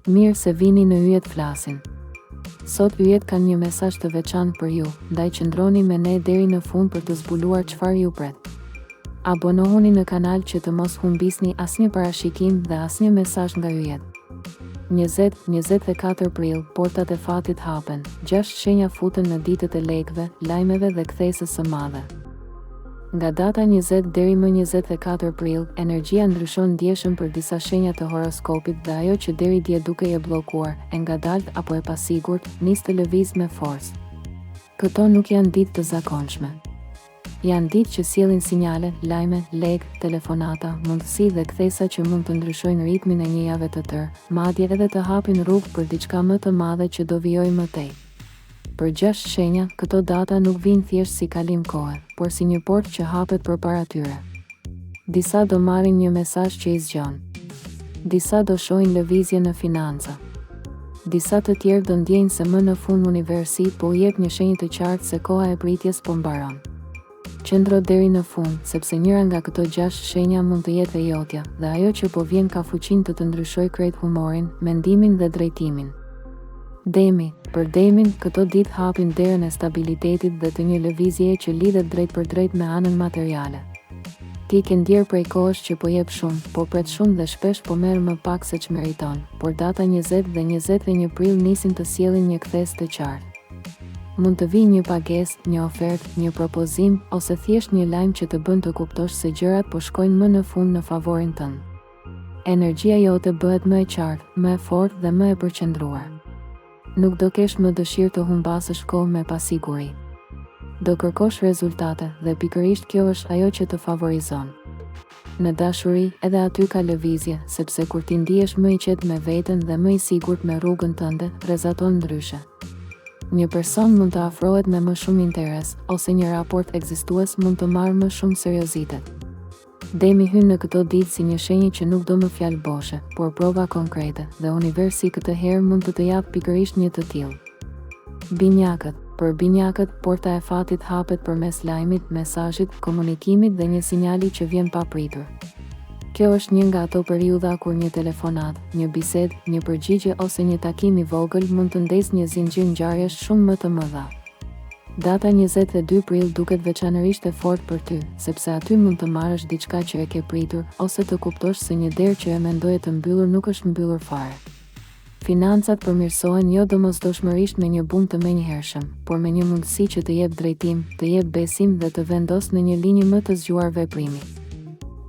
Mirë se vini në Yjet Flasin. Sot Yjet kanë një mesazh të veçantë për ju, ndaj qëndroni me ne deri në fund për të zbuluar çfarë ju pret. Abonohuni në kanal që të mos humbisni asnjë parashikim dhe asnjë mesazh nga Yjet. 20-24 prill, portat e fatit hapen, 6 shenja futen në ditët e lekëve, lajmeve dhe kthesës së madhe. Nga data 20 deri më 24 prill, energjia ndryshon ndjeshëm për disa shenja të horoskopit dhe ajo që deri dje dukej e bllokuar, e ngadalt apo e pasigurt, nis të lëviz me forcë. Këto nuk janë ditë të zakonshme. Janë ditë që sjellin sinjale, lajme, lekë, telefonata, mundësi dhe kthesa që mund të ndryshojnë ritmin e një jave të tërë, madje edhe të hapin rrugë për diçka më të madhe që do vijojë më tej. Për 6 shenja, këto data nuk vijnë thjesht si kalim kohe, por si një portë që hapet përpara tyre. Disa do marrin një mesazh që i zgjon. Disa do shohin lëvizje në financa. Disa të tjerë do ndjejnë se më në fund universi po u jep një shenjë të qartë se koha e pritjes po mbaron. Qëndro deri në fund, sepse njëra nga këto 6 shenja mund të jetë e jotja, dhe ajo që po vjen ka fuqinë të ndryshojë krejt humorin, mendimin dhe drejtimin. Demi, për Demin, këto ditë hapin derën e stabilitetit dhe të një lëvizjeje që lidhet drejt për drejt me anën materiale. Ti ke ndjer prej kohësh që po jep shumë, po pret shumë dhe shpesh po merr më pak se ç'meriton, por data 20 dhe 21 prill nisin të sjellin një kthes të qartë. Mund të vijë një pagesë, një ofertë, një propozim ose thjesht një lajm që të bën të kuptosh se gjërat po shkojnë më në fund në favorin tënd. Energjia jote bëhet më e qartë, më e fortë dhe më e përqendruar. Nuk do kesh më dëshirë të humbasësh kohë me pasiguri. Do kërkosh rezultate dhe pikërisht kjo është ajo që të favorizon. Në dashuri, edhe aty ka lëvizje, sepse kur ti ndihesh më i qetë me veten dhe më i sigurt me rrugën tënde, rrezaton ndryshe. Një person mund të afrohet me më shumë interes, ose një raport ekzistues mund të marrë më shumë seriozitet. Demi hyn në këto ditë si një shenjë që nuk do më fjalë boshe, por prova konkrete, dhe universi këtë herë mund të japë pikërisht një të tillë. Binjakët. Për binjakët, porta e fatit hapet përmes lajmit, mesazhit, komunikimit dhe një sinjali që vjen pa pritur. Kjo është një nga ato periudha kur një telefonat, një bisedë, një përgjigje ose një takim i vogël mund të ndesë një zinxhir ngjarjesh shumë më të mëdha. Data 22 prill duket veçanërisht e fortë për ty, sepse aty mund të marrësh diçka që e ke pritur, ose të kuptosh se një derë që e mendoje të mbyllur nuk është mbyllur fare. Financat përmirësohen jo domosdoshmërisht me një bum të menjëhershëm, por me një mundësi që të jep drejtim, të jep besim dhe të vendos në një linjë më të zgjuar veprimi.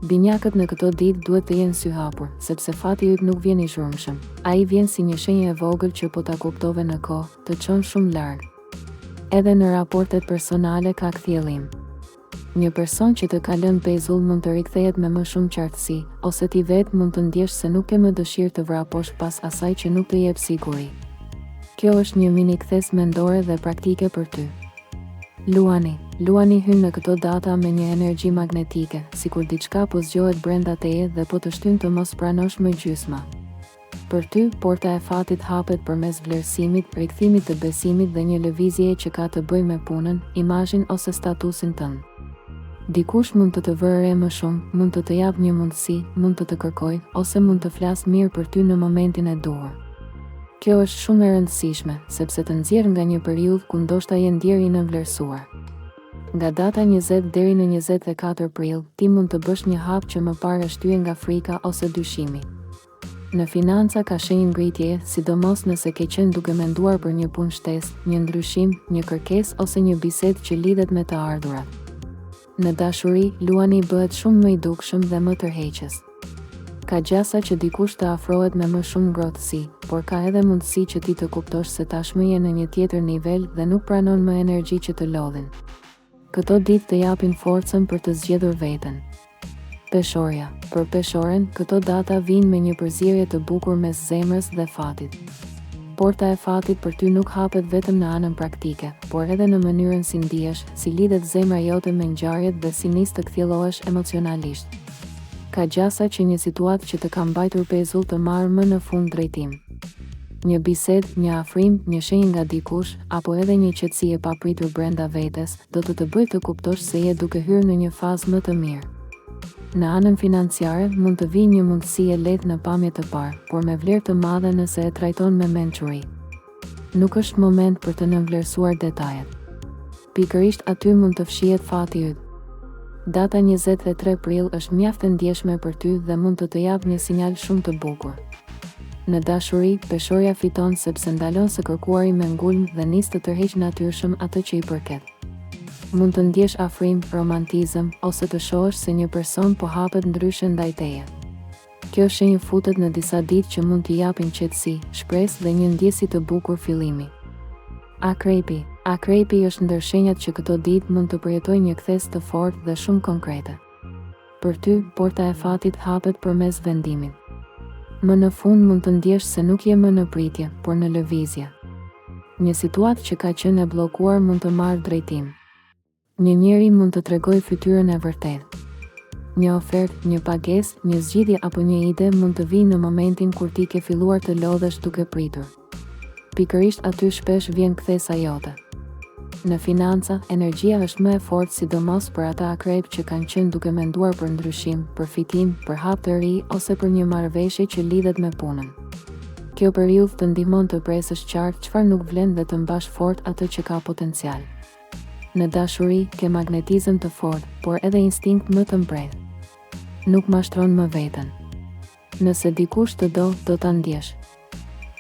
Binjakët në këto ditë duhet të jenë sy hapur, sepse fati yt nuk vjen i zhurmshëm. Ai vjen si një shenjë e vogël që po ta kuptove në kohë, të çon shumë larg. Edhe në raportet personale ka kthjellim. Një person që të ka lënë pezull mund të rikthehet me më shumë qartësi, ose ti vetë mund të ndjesh se nuk ke më dëshirë të vraposh pas asaj që nuk të jep siguri. Kjo është një mini kthes mendore dhe praktike për ty. Luani hyn në këto data me një energji magnetike, sikur diçka po zgjohet brenda teje dhe po të shtyn të mos pranosh më gjysma. Për ty, porta e fatit hapet përmes vlerësimit, rikthimit të besimit dhe një lëvizjeje që ka të bëjë me punën, imazhin ose statusin tënd. Dikush mund të vërejë më shumë, mund të jap një mundësi, mund të kërkojë, ose mund të flasë mirë për ty në momentin e duhur. Kjo është shumë e rëndësishme, sepse të nxjerr nga një periudhë ku ndoshta je ndjer i nënvlerësuar. Nga data 20 deri në 24 prill, ti mund të bësh një hap që më parë shtyje nga frika ose dyshimi. Në financa ka shenjë ngritjeje, sidomos nëse ke qenë duke menduar për një punë shtesë, një ndryshim, një kërkesë ose një bisedë që lidhet me të ardhurat. Në dashuri, luani bëhet shumë më i dukshëm dhe më tërheqës. Ka gjasa që dikush të afrohet me më shumë ngrohtësi, por ka edhe mundësi që ti të kuptosh se tashmë je në një tjetër nivel dhe nuk pranon më energji që të lodhin. Këto ditë të japin forcën për të zgjedhur veten. Peshorja. Për peshoren, këto data vijnë me një përzierje të bukur mes zemrës dhe fatit. Porta e fatit për ty nuk hapet vetëm në anën praktike, por edhe në mënyrën si ndihesh, si lidhet zemra jote me ngjarjet dhe si nis të kthjellohesh emocionalisht. Ka gjasa që një situatë që të ka mbajtur pezull të marrë më në fund drejtim. Një bisedë, një afrim, një shenjë nga dikush, apo edhe një qetësi e papritur brenda vetes, do të bëjë të kuptosh se je duke hyrë në një fazë më të mirë. Në anën financiare, mund të vijë një mundësi e lehtë në pamje të parë, por me vlerë të madhe nëse e trajton me mençuri. Nuk është moment për të nënvlerësuar detajet. Pikërisht aty mund të fshihet fati yt. Data 23 prill është mjaft e ndjeshme për ty dhe mund të japë një sinjal shumë të bukur. Në dashuri, peshorja fiton sepse ndalon së kërkuari me ngulm dhe nis të tërheq natyrshëm atë që i përket. Mund të ndjesh afrim, romantizëm, ose të shohësh se një person po hapet ndryshe ndaj teje. Kjo shenjë futet në disa ditë që mund t'i japin qetësi, shpresë dhe një ndjesi të bukur fillimi. Akrepi. Akrepi është ndër shenjat që këto ditë mund të përjetojë një kthes të fortë dhe shumë konkrete. Për ty, porta e fatit hapet përmes vendimit. Më në fund mund të ndjesh se nuk je më në pritje, por në lëvizje. Një situatë që ka qenë e bllokuar mund të marrë drejtim. Një njeri mund të tregojë fytyrën e vërtetë. Një ofertë, një pagesë, një zgjidhje apo një ide mund të vijë në momentin kur ti ke filluar të lodhesh duke pritur. Pikërisht aty shpesh vjen kthesa jote. Në financa, energjia është më e fortë sidomos për ata akrep që kanë qenë duke menduar për ndryshim, për fitim, për hap të ri ose për një marrëveshje që lidhet me punën. Kjo periudhë të ndihmon të presësh qartë çfarë nuk vlen dhe të mbash fort atë që ka potencial. Në dashuri, ke magnetizëm të fortë, por edhe instinkt më të mbredh. Nuk mashtron më veten. Nëse dikush të do ta ndjesh.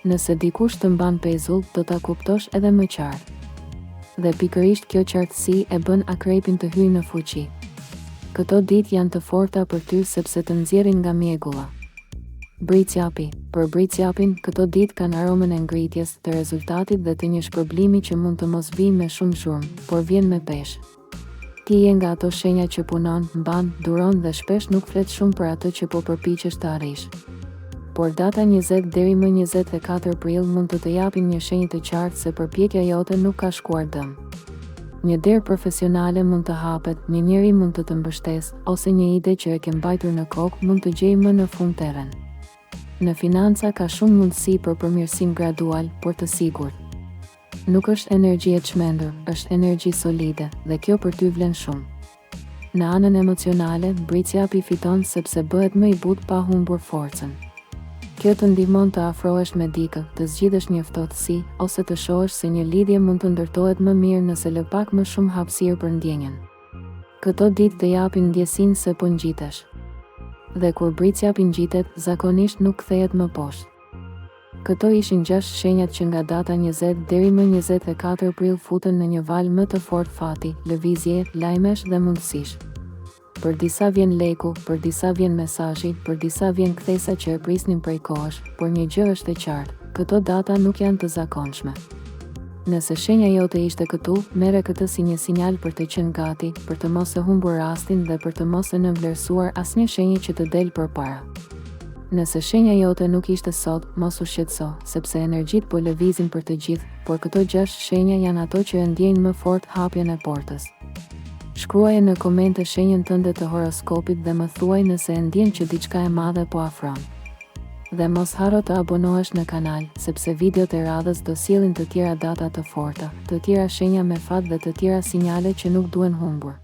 Nëse dikush të mban pezull, do ta kuptosh edhe më qartë. Dhe pikërisht kjo qartësi e bën akrepin të hyjë në fuqi. Këto ditë janë të forta për ty sepse të nxjerrin nga mjegulla. Bricjapi. Për bricjapin, këto ditë kanë aromën e ngritjes, të rezultatit dhe të një shpërblimi që mund të mos vijë me shumë zhurmë, por vjen me peshë. Ti je nga ato shenja që punon, mban, duron dhe shpesh nuk flet shumë për atë që po përpiqesh të arrish. Por data 20 deri më 24 prill mund të japin një shenjë të qartë se përpjekja jote nuk ka shkuar dëm. Një derë profesionale mund të hapet, një njeri mund të mbështesë, ose një ide që e ke mbajtur në kokë mund të gjejë më në fund terren. Në financa ka shumë mundësi për përmirësim gradual, por të sigurt. Nuk është energji e çmendur, është energji solide dhe kjo për ty vlen shumë. Në anën emocionale, bricjapi fiton sepse bëhet më i butë pa humbur forcën. Kjo të ndihmon të afrohesh me dikë, të zgjidhësh një ftohtësi, ose të shohësh se një lidhje mund të ndërtohet më mirë nëse lë pak më shumë hapësirë për ndjenjen. Këto ditë të japin ndjesinë se po ngjitesh. Dhe kur bricjapi ngjitet, zakonisht nuk kthehet më poshtë. Këto ishin 6 shenjat që nga data 20 deri më 24 prill futen në një valë më të fortë fati, lëvizje, lajmesh dhe mundësish. Për disa vjen leku, për disa vjen mesazhi, për disa vjen kthesa që e prisnin prej kohësh, por një gjë është e qartë, këto data nuk janë të zakonshme. Nëse shenja jote ishte këtu, merre këtë si një sinjal për të qenë gati, për të mos e humbur rastin dhe për të mos e nënvlerësuar asnjë shenjë që të del përpara. Nëse shenja jote nuk ishte sot, mos u shqetëso, sepse energjitë po lëvizin për të gjithë, por këto 6 shenja janë ato që e ndjejnë më fort hapjen e portës. Shkruaje në komente shenjën tënde të horoskopit dhe më thuaj nëse e ndjen që diçka e madhe po afron. Dhe mos harro të abonohesh në kanal, sepse videot e radhës do sjellin të tjera data të forta, të tjera shenja me fat dhe të tjera sinjale që nuk duhen humbur.